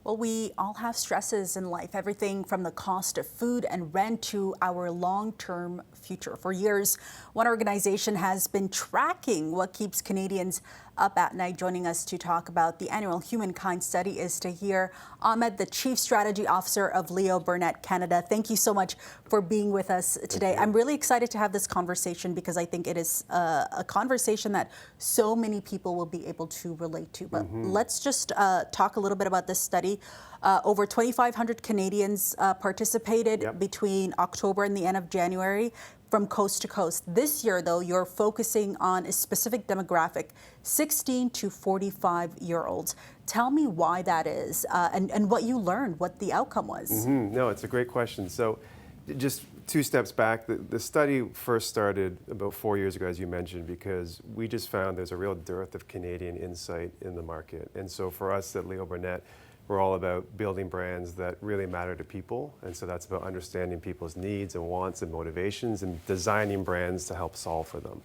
Well, we all have stresses in life, everything from the cost of food and rent to our long-term future. For years, one organization has been tracking what keeps Canadians up at night. Joining us to talk about the annual HumanKind study is Tahir, Ahmad, the Chief Strategy Officer of Leo Burnett Canada. Thank you so much for being with us today. I'm really excited to have this conversation because I think it is a conversation that so many people will be able to relate to. But let's just talk a little bit about this study. Over 2,500 Canadians participated between October and the end of January from coast to coast. This year, though, you're focusing on a specific demographic, 16 to 45-year-olds. Tell me why that is and what you learned, what the outcome was. No, it's a great question. So just two steps back, the study first started about 4 years ago, as you mentioned, because we just found there's a real dearth of Canadian insight in the market. And so for us at Leo Burnett, we're all about building brands that really matter to people. And so that's about understanding people's needs and wants and motivations and designing brands to help solve for them.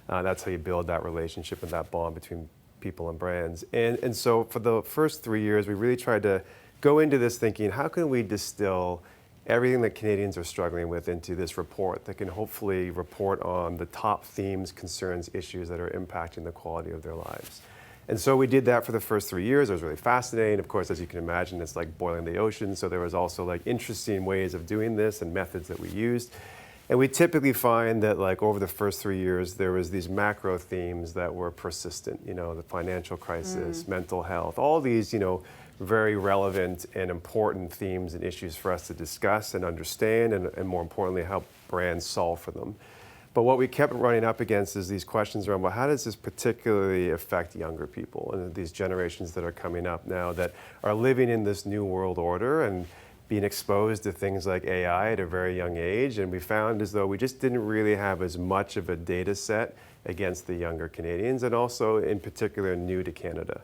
That's how you build that relationship and that bond between people and brands. And so for the first 3 years, we really tried to go into this thinking, how can we distill everything that Canadians are struggling with into this report that can hopefully report on the top themes, concerns, issues that are impacting the quality of their lives. And so we did that for the first 3 years. It was really fascinating. Of course, as you can imagine, it's like boiling the ocean. So there was also like interesting ways of doing this and methods that we used. And we typically find that like over the first 3 years, there was these macro themes that were persistent, you know, the financial crisis, mental health, all these, you know, very relevant and important themes and issues for us to discuss and understand and more importantly, help brands solve for them. But what we kept running up against is these questions around, well, how does this particularly affect younger people and these generations that are coming up now that are living in this new world order and being exposed to things like AI at a very young age? And we found as though we just didn't really have as much of a data set against the younger Canadians and also in particular new to Canada.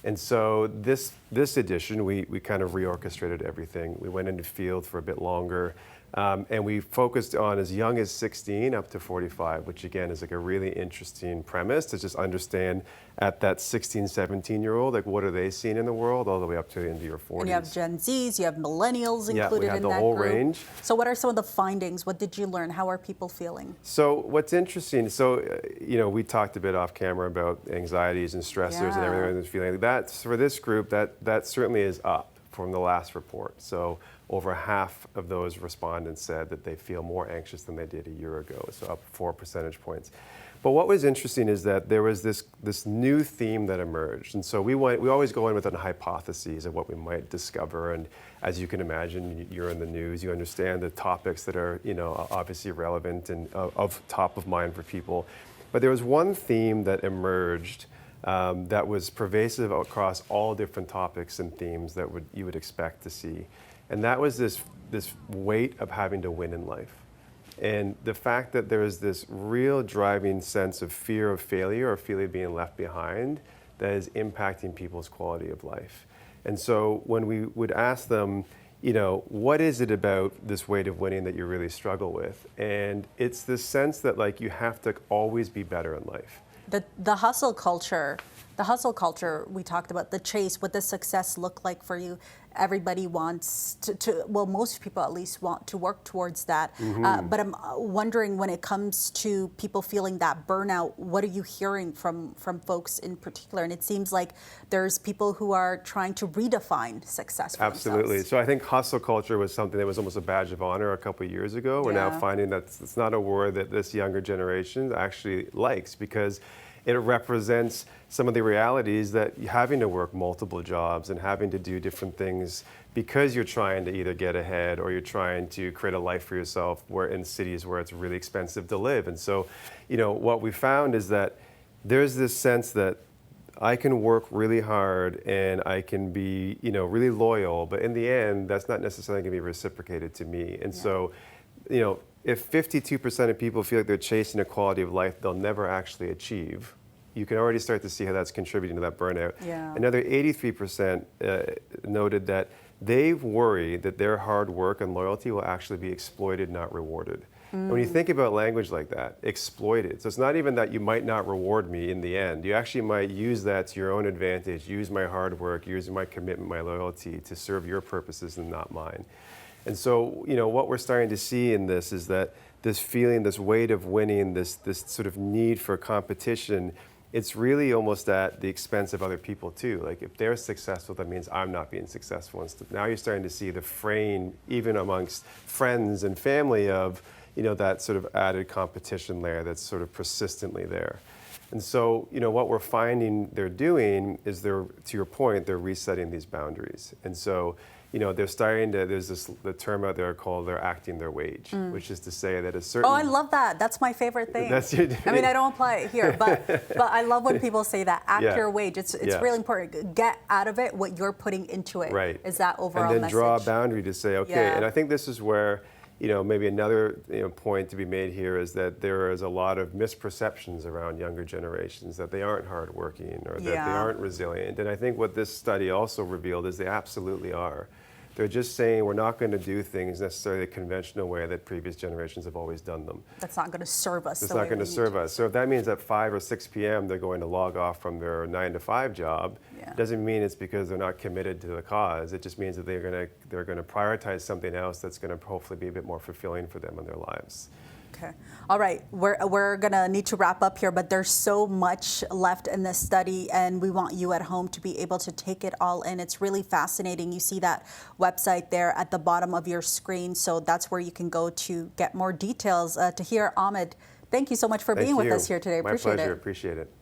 And so this edition, we kind of reorchestrated everything. We went into field for a bit longer. And we focused on as young as 16 up to 45, which again is like a really interesting premise to just understand at that 16, 17-year-old, like what are they seeing in the world all the way up to into your 40s. And you have Gen Zs, you have millennials included in that group. Yeah, we have the whole range. So what are some of the findings? What did you learn? How are people feeling? So what's interesting, you know, we talked a bit off camera about anxieties and stressors and everything that's feeling. That's for this group, that certainly is up from the last report. So over half of those respondents said that they feel more anxious than they did a year ago, so up 4 percentage points. But what was interesting is that there was this new theme that emerged. And so we always go in with a hypothesis of what we might discover. And as you can imagine, you're in the news, you understand the topics that are, you know, obviously relevant and of top of mind for people. But there was one theme that emerged that was pervasive across all different topics and themes that you would expect to see. And that was this weight of having to win in life. And the fact that there is this real driving sense of fear of failure or fear of being left behind that is impacting people's quality of life. And so when we would ask them, you know, what is it about this weight of winning that you really struggle with? And it's this sense that like you have to always be better in life. The hustle culture we talked about, the chase, what does success look like for you? Everybody wants well, most people at least want to work towards that. But I'm wondering when it comes to people feeling that burnout, what are you hearing from folks in particular? And it seems like there's people who are trying to redefine success for Absolutely. themselves. So I think hustle culture was something that was almost a badge of honor a couple of years ago. We're now finding that it's not a word that this younger generation actually likes because it represents some of the realities that having to work multiple jobs and having to do different things because you're trying to either get ahead or you're trying to create a life for yourself where in cities where it's really expensive to live. And so, you know, what we found is that there's this sense that I can work really hard and I can be, you know, really loyal, but in the end, that's not necessarily going to be reciprocated to me. And so, you know, if 52% of people feel like they're chasing a quality of life they'll never actually achieve, you can already start to see how that's contributing to that burnout. Another 83% noted that they worry that their hard work and loyalty will actually be exploited, not rewarded. And when you think about language like that, exploited. So it's not even that you might not reward me in the end. You actually might use that to your own advantage, use my hard work, use my commitment, my loyalty to serve your purposes and not mine. And so, what we're starting to see in this is that this feeling, this weight of winning, this sort of need for competition, it's really almost at the expense of other people too. Like if they're successful, that means I'm not being successful. And now you're starting to see the fraying, even amongst friends and family, of that sort of added competition layer that's sort of persistently there. And so, what we're finding they're doing is to your point, they're resetting these boundaries. And so, they're starting to, there's the term out there called they're acting their wage, which is to say that a certain... Oh, I love that. That's my favorite thing. I mean, I don't apply it here, but I love when people say that, act your wage. It's really important. Get out of it what you're putting into it. Right. Is that overall message. And then draw a message. boundary to say, okay, and I think this is where, maybe another point to be made here is that there is a lot of misperceptions around younger generations, that they aren't hardworking or that they aren't resilient. And I think what this study also revealed is they absolutely are. They're just saying we're not going to do things necessarily the conventional way that previous generations have always done them. That's not going to serve us. It's not going to serve us. So if that means at 5 or 6 p.m. they're going to log off from their 9 to 5 job, doesn't mean it's because they're not committed to the cause. It just means that they're going to prioritize something else that's going to hopefully be a bit more fulfilling for them in their lives. Okay. All right. We're going to need to wrap up here, but there's so much left in this study, and we want you at home to be able to take it all in. It's really fascinating. You see that website there at the bottom of your screen, so that's where you can go to get more details. Tahir, Ahmad, thank you so much for being with us here today. My pleasure. Appreciate it.